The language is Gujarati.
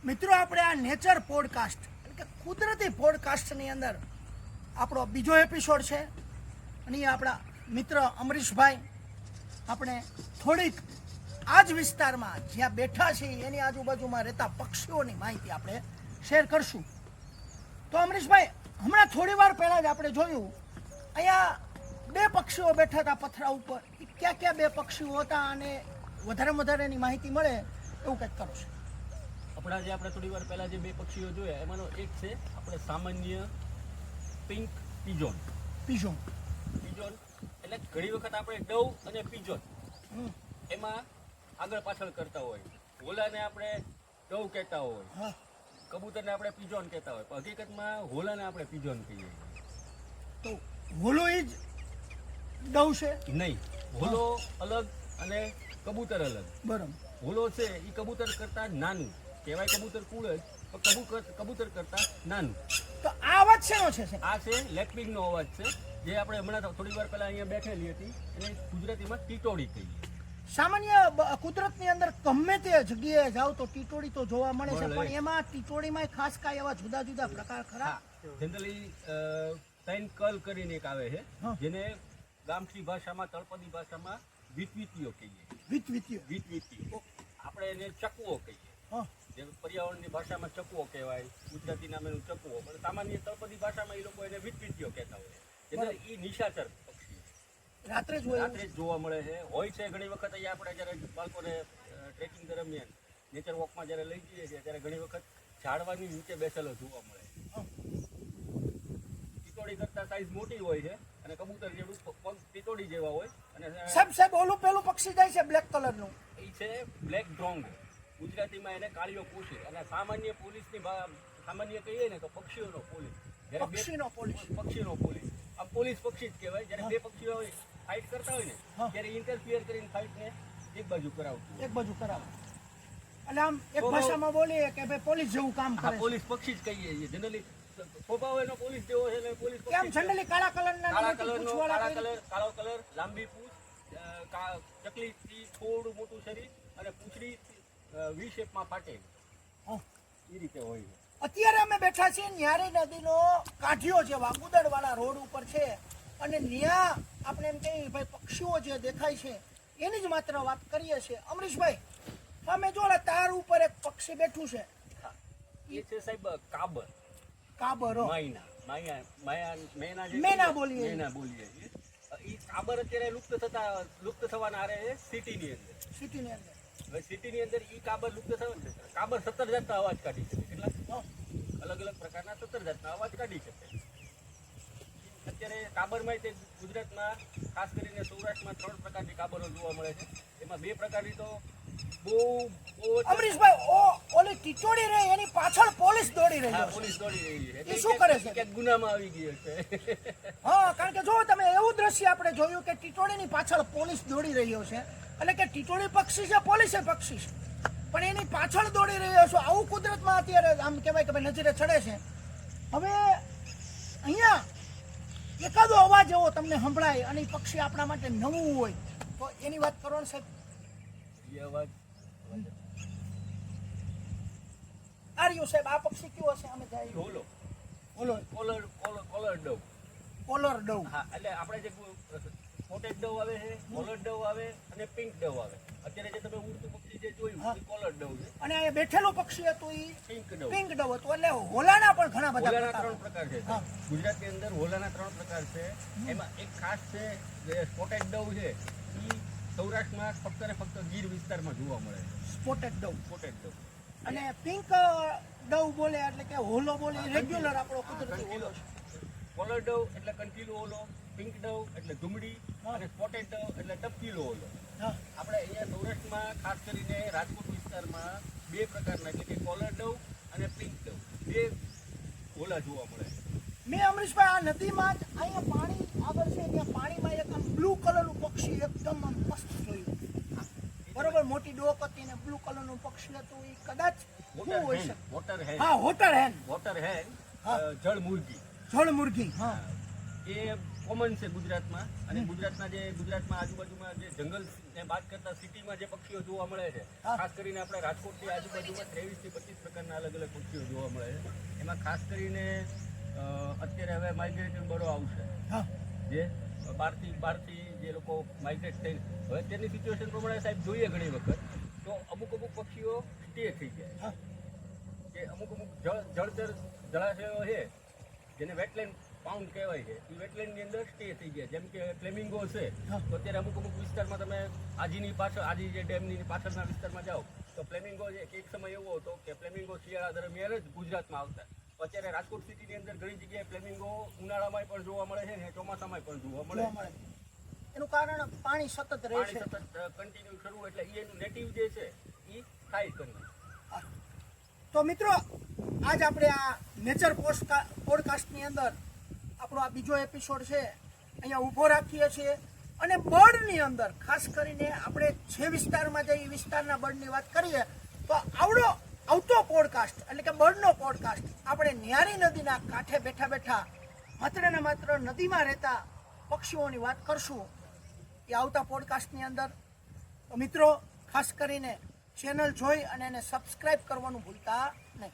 મિત્રો આપણે આ નેચર પોડકાસ્ટ એટલે કે કુદરતી પોડકાસ્ટની અંદર આપણો બીજો એપિસોડ છે અને એ આપણા મિત્ર અમરીશભાઈ આપણે થોડીક આ જ વિસ્તારમાં જ્યાં બેઠા છીએ એની આજુબાજુમાં રહેતા પક્ષીઓની માહિતી આપણે શેર કરશું. તો અમરીશભાઈ, હમણાં થોડી વાર પહેલાં જ આપણે જોયું અહીંયા બે પક્ષીઓ બેઠા હતા પથરા ઉપર. ક્યાં ક્યાં બે પક્ષીઓ હતા અને વધારે એની માહિતી મળે એવું કંઈક કરો છો. આપણે થોડી વાર પહેલા જે બે પક્ષીઓ જોયા એમાંનો એક છે આપણે સામાન્ય પિંક પિજોન. પીજોન એટલે ઘણી વખત આપણે ડવ અને પિજોન એમાં આગળ પાછળ કરતા હોય. હોલાને આપણે ડવ કહેતા હોય, કબૂતરને આપણે પિજોન કહેતા હોય, પણ હકીકતમાં હોલાને આપણે પિજોન કહીએ. તો હોલો એ જ ડવ છે નહીં, હોલો અલગ અને કબૂતર અલગ. બરાબર. હોલો છે એ કબૂતર કરતા નાનું કહેવાય, કબૂતર કુળ જ, પણ કબૂતર કરતા નાનું. તો આ અવાજ શેનો છે? આ છે લેપિંગનો અવાજ છે, જે આપણે હમણાં થોડી વાર પહેલા અહીંયા બેઠેલી હતી એને ગુજરાતીમાં ટીટોડી કહીએ. સામાન્ય કુદરતની અંદર ગમે તે જગ્યાએ જાવ તો ટીટોડી તો જોવા મળે છે, પણ એમાં ટીટોડીમાં ખાસ કાંઈ એવા જુદા જુદા પ્રકાર ખરા? જનરલી તૈન કલ કરીને એક આવે છે, જેને ગામઠી ભાષામાં, તળપદી ભાષામાં વિતવિતીઓ કહીએ. વિતવિતીઓ આપણે એને ચકવો કહીએ. જે પર્યાવરણની ભાષામાં ચકવો કહેવાય, ગુજરાતી નામ એનું ચકવો, પણ સામાન્ય તળપદી ભાષામાં એ લોકો એને વિતવિતીઓ કહેતા હોય. એટલે એ નિશાચર પક્ષી રાત્રે જ જોવા મળે છે. હોય છે ઘણી વખત અહીંયા આપણે જ્યારે બાળકોને ટ્રેકિંગ દરમિયાન નેચર વોકમાં જ્યારે લઈ જઈએ છીએ ત્યારે ઘણી વખત ઝાડવાની નીચે બેસેલો જોવા મળે. ટીટોડી કરતા સાઈઝ મોટી હોય છે અને કબૂતર જેવું પગ ટીટોડી જેવા હોય. અને સાહેબ ઓલું પેલું પક્ષી જાય છે બ્લેક કલરનું, એ છે બ્લેક ડ્રોંગ. ગુજરાતીમાં એને કાળિયો પૂછે. અને સામાન્ય પોલીસની સામાન્ય કહીએ ને તો પક્ષીઓનો પોલીસ. પક્ષીનો પોલીસ આ પોલીસ પક્ષી જ કહેવાય. જ્યારે બે પક્ષીઓ ફાઇટ કરતા હોય ને ત્યારે ઇન્ટરફિયર કરીને ફાઇટને એક બાજુ કરાવે. એટલે આમ એક ભાષામાં બોલીએ કે ભાઈ પોલીસ જેવું કામ કરે. પોલીસ પક્ષી જ કહીએ છીએ જનરલી. સ્વભાવ એનો પોલીસ જેવો છે એટલે પોલીસ કેમ જનરલી કાળા કલર, કાળો કલર, લાંબી પૂંછ, ચકલીથી થોડું મોટું શરીર અને પૂંછડી વી શેપમાં ફાટે એ રીતે હોય છે. અત્યારે અમે બેઠા છીએ ન્યારી નદીનો કાંઠિયો છે, વાગુદર વાળા રોડ ઉપર છે, અને ત્યાં આપણે એમ કહીએ ભાઈ પક્ષીઓ જે દેખાય છે એની જ માત્ર વાત કરીએ છીએ. અમરીશભાઈ, અમે જોડે તાર ઉપર એક પક્ષી બેઠું છે, એ છે સાહેબ કાબર. કાબરો મેના બોલીએ. એ કાબર અત્યારે લુપ્ત થવાના આરે છે સિટીની અંદર. હવે સિટીની અંદર ઈ કાબર લુપ્ત થવા, કાબર 17 જાતના અવાજ કાઢી શકે. કેટલા અલગ અલગ પ્રકારના 17 જાતના અવાજ કાઢી શકે. અત્યારે કાબરમાં તે ગુજરાતમાં ખાસ કરીને સૌરાષ્ટ્રમાં 3 પ્રકારની કાબરો જોવા મળે છે. એમાં 2 પ્રકારની તો બહુ અમરીશભાઈ, ઓલી ટીટોડી રહી એની પાછળ પોલીસ દોડી રહી છે. પોલીસ દોડી રહી છે. એ શું કરે છે? કે ગુનામાં આવી ગયો છે. કારણ કે જો તમે એવું દ્રશ્ય આપણે જોયું કે ટીટોડીની પાછળ પોલીસ દોડી રહ્યો છે, એટલે કે ટીટોડી પક્ષી છે, પોલીસે પક્ષી છે, પણ એની પાછળ દોડી રહ્યો છો. આવું કુદરતમાં અત્યારે આમ કહેવાય કે ભાઈ નજરે ચડે છે. હવે અહીંયા એકાદો અવાજ એવો તમને સંભળાય અને એ પક્ષી આપણા માટે નવું હોય તો એની વાત કરો ને સાહેબ. એ અવાજ આ રહ્યું સાહેબ, આ પક્ષી કયું હશે? અમે જાય કોલર ડવ. હા, એટલે આપણે જે સ્પોટેડ ડવ આવે છે, કોલર ડવ આવે અને પિંક ડવ આવે. અત્યારે જે તમે ઉડતું પક્ષી જે જોયું એ કોલર ડવ છે. અને અહીંયા બેઠેલું પક્ષી હતું એ પિંક ડવ હતું. એટલે હોલાના પણ ઘણા બધા 3 પ્રકાર છે. ગુજરાતની અંદર હોલાના 3 પ્રકાર છે. એમાં એક ખાસ છે જે સ્પોટેડ ડવ છે. એ સૌરાષ્ટ્રમાં ફક્ત ને ફક્ત ગીર વિસ્તારમાં જોવા મળે છે. Spotted Dove. અને પિંક ડવ બોલે એટલે કે હોલો બોલે રેગ્યુલર આપણો કુદરતી હોલો છે. કોલર ડવ એટલે કંટીલો હોલો, પિંક ડવ એટલે ધુમડી, અને સ્પોટેડ ડવ એટલે ટપકીલો હોલો. આપણે અહીંયા સૌરાષ્ટ્રમાં ખાસ કરીને રાજકોટ વિસ્તારમાં 2 પ્રકારના એટલે કે કોલર ડવ અને પિંક ડવ 2 હોલા જોવા મળે. મેં અમરીશભાઈ આ નદીમાં જ અહીંયા પાણી આગળ છે ત્યાં પાણીમાં એક આમ બ્લુ કલરનું પક્ષી એકદમ આમ મસ્ત જોયું. બરોબર, મોટી ડોક હતી ને બ્લુ કલરનું પક્ષી હતું. એ કદાચ વોટર હેન જળ મુરગી. એ કોમન છે ગુજરાતમાં, અને ગુજરાતમાં આજુબાજુમાં જે જંગલ ને બાદ કરતા સિટીમાં જે પક્ષીઓ જોવા મળે છે, હા. ખાસ કરીને આપણે રાજકોટની આજુબાજુમાં 23 થી 25 પ્રકારના અલગ અલગ પક્ષીઓ જોવા મળે છે. એમાં ખાસ કરીને અત્યારે હવે માઇગ્રેટિંગ બર્ડો આવશે, હા જે બહારથી જે લોકો માઇગ્રેટ થઈ, હવે તેની સિચ્યુએશન પ્રમાણે સાહેબ જોઈએ ઘણી વખત તો અમુક પક્ષીઓ સ્ટે થઈ જાય, હા કે અમુક જળચર જળાશયો છે જેને વેટલેન્ડ પાઉન્ડ કહેવાય છે, એ વેટલેન્ડની અંદર સ્ટે થઈ ગયા. જેમ કે ફ્લેમિંગો છે, હા. તો અત્યારે અમુક વિસ્તારમાં તમે આજી જે ડેમની પાછળના વિસ્તારમાં જાઓ તો ફ્લેમિંગો છે કે એક સમય એવો હતો કે ફ્લેમિંગો શિયાળા દરમિયાન જ ગુજરાતમાં આવતા. તો અત્યારે રાજકોટ સિટીની અંદર ઘણી જગ્યાએ ફ્લેમિંગો ઉનાળામાં પણ જોવા મળે છે ને ચોમાસામાં પણ જોવા મળે જોવા મળે. એનું કારણ પાણી સતત રહે પાણી છે. સતત કન્ટિન્યુ શરૂ, એટલે એનું નેટિવ જે છે એ થાય કરી. તો મિત્રો આજ આપણે આ નેચર પોડકાસ્ટની અંદર આપણો આ બીજો એપિસોડ છે અહીંયા ઊભો રાખીએ છીએ, અને બર્ડની અંદર ખાસ કરીને આપણે જે વિસ્તારમાં જઈએ એ વિસ્તારના બર્ડની વાત કરીએ તો આવતો પોડકાસ્ટ એટલે કે બર્ડનો પોડકાસ્ટ આપણે ન્યારી નદીના કાંઠે બેઠા બેઠા માત્ર ને માત્ર નદીમાં રહેતા પક્ષીઓની વાત કરશું એ આવતા પોડકાસ્ટની અંદર. તો મિત્રો ખાસ કરીને ચેનલ જોઈ અને એને સબસ્ક્રાઇબ કરવાનું ભૂલતા નહીં.